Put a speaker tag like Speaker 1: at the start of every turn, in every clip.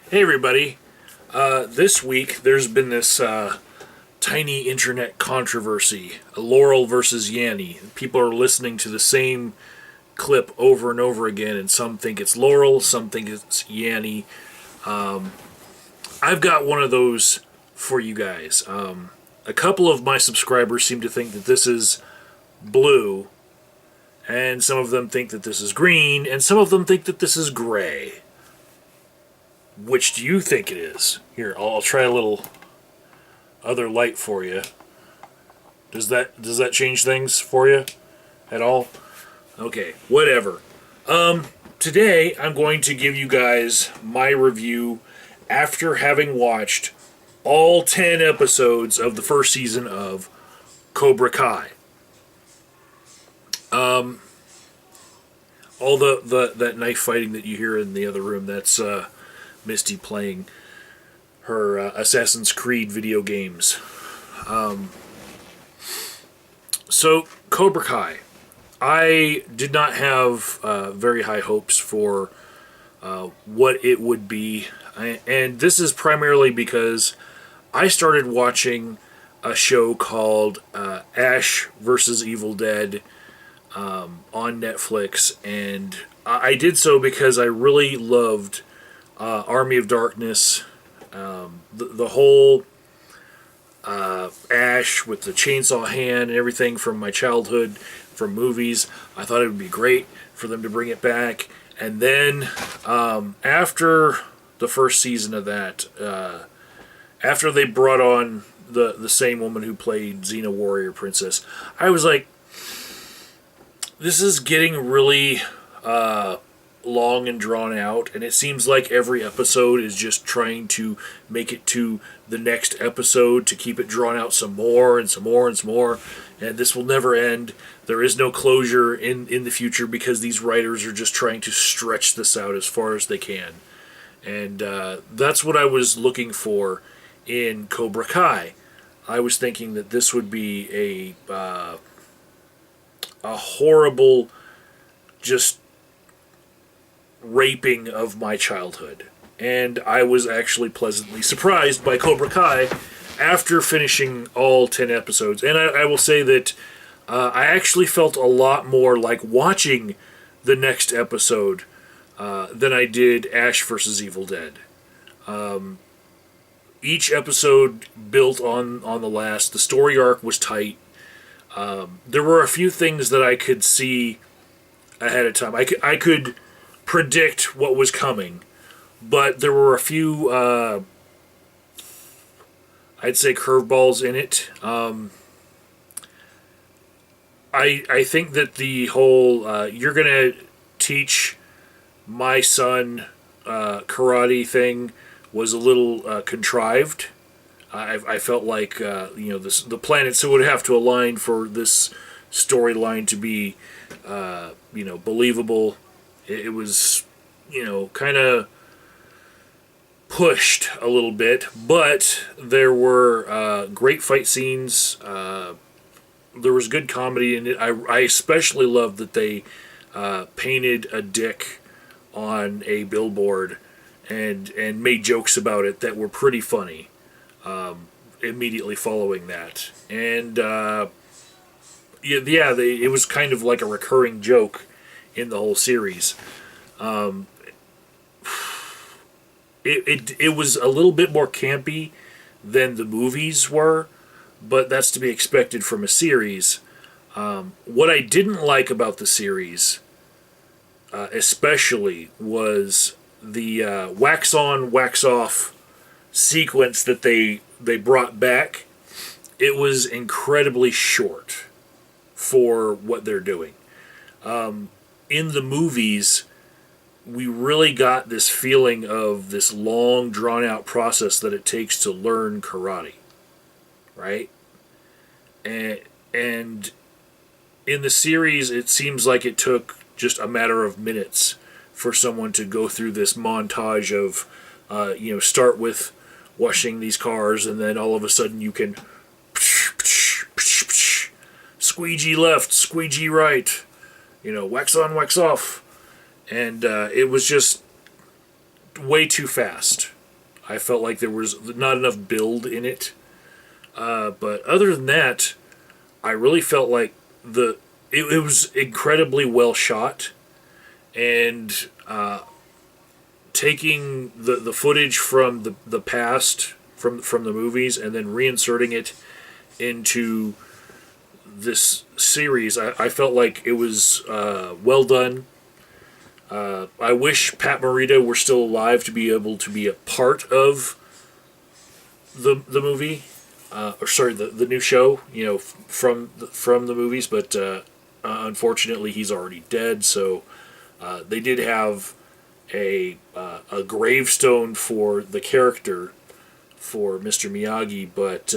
Speaker 1: Hey everybody, this week there's been this tiny internet controversy, Laurel versus Yanny. People are listening to the same clip over and over again, and some think it's Laurel, some think it's Yanny. I've got one of those for you guys. A couple of my subscribers seem to think that this is blue, and some of them think that this is green, and some of them think that this is gray. Which do you think it is? Here, I'll try a little other light for you. Does that change things for you at all? Okay, whatever. Today I'm going to give you guys my review after having watched all 10 episodes of the first season of Cobra Kai. All that knife fighting that you hear in the other room, that's Misty playing her Assassin's Creed video games. So, Cobra Kai. I did not have very high hopes for what it would be. And this is primarily because I started watching a show called Ash vs. Evil Dead on Netflix. And I did so because I really loved Army of Darkness, the whole Ash with the chainsaw hand and everything from my childhood, from movies. I thought it would be great for them to bring it back. And then after the first season of that, after they brought on the same woman who played Xena Warrior Princess, I was like, this is getting really long and drawn out, and it seems like every episode is just trying to make it to the next episode to keep it drawn out some more and some more and some more, and this will never end. There is no closure in the future because these writers are just trying to stretch this out as far as they can. And that's what I was looking for in Cobra Kai. I was thinking that this would be a horrible, just raping of my childhood. And I was actually pleasantly surprised by Cobra Kai after finishing all 10 episodes. And I will say that I actually felt a lot more like watching the next episode than I did Ash vs. Evil Dead. Each episode built on the last. The story arc was tight. There were a few things that I could see ahead of time. I could predict what was coming, but there were a few, I'd say, curveballs in it. I think that the whole you're gonna teach my son karate thing was a little contrived. I felt like the planets would have to align for this storyline to be believable. It was kind of pushed a little bit, but there were great fight scenes. There was good comedy in it. I especially loved that they painted a dick on a billboard and made jokes about it that were pretty funny immediately following that. And it was kind of like a recurring joke in the whole series. It was a little bit more campy than the movies were, but that's to be expected from a series. What I didn't like about the series, especially, was the wax on, wax off sequence that they brought back. It was incredibly short for what they're doing. In the movies, we really got this feeling of this long, drawn-out process that it takes to learn karate, right? And in the series, it seems like it took just a matter of minutes for someone to go through this montage of, start with washing these cars, and then all of a sudden you can squeegee left, squeegee right, wax on, wax off. And it was just way too fast I felt like there was not enough build in it. But other than that, I really felt like it was incredibly well shot, and taking the footage from the past from the movies and then reinserting it into this series, I felt like it was well done. I wish Pat Morita were still alive to be able to be a part of the movie, or sorry, the new show. From the movies, but unfortunately he's already dead. So they did have a gravestone for the character for Mr. Miyagi, but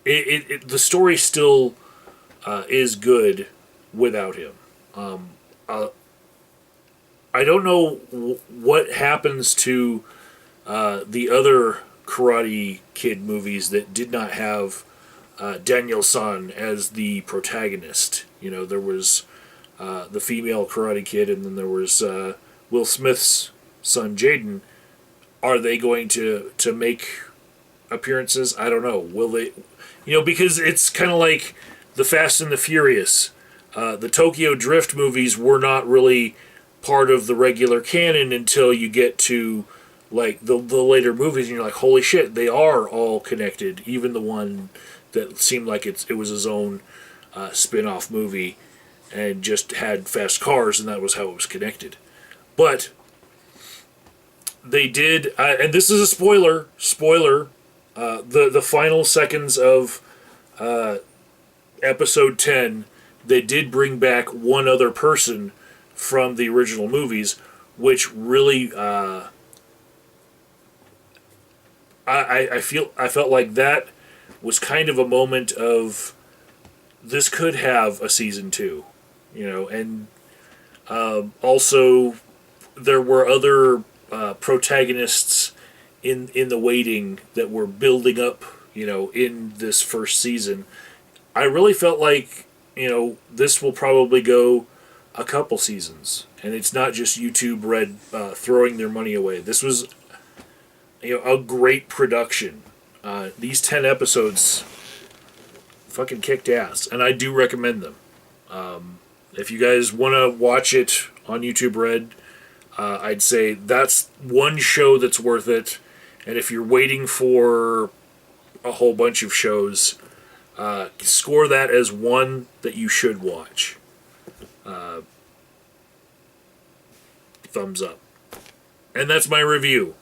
Speaker 1: the story still is good without him. I don't know what happens to the other Karate Kid movies that did not have Daniel San as the protagonist. There was the female Karate Kid, and then there was Will Smith's son Jaden. Are they going to make appearances? I don't know. Will they? Because it's kind of like the Fast and the Furious. The Tokyo Drift movies were not really part of the regular canon until you get to like the later movies, and you're like, holy shit, they are all connected. Even the one that seemed like it was his own spin-off movie and just had fast cars, and that was how it was connected. But they did, and this is a spoiler, the final seconds of episode 10, they did bring back one other person from the original movies, which really, I felt like that was kind of a moment of this could have a season 2, and also there were other protagonists in the waiting that were building up, in this first season. I really felt like, this will probably go a couple seasons, and it's not just YouTube Red throwing their money away. This was, a great production. These 10 episodes fucking kicked ass, and I do recommend them. If you guys want to watch it on YouTube Red, I'd say that's one show that's worth it. And if you're waiting for a whole bunch of shows, score that as one that you should watch. Thumbs up. And that's my review.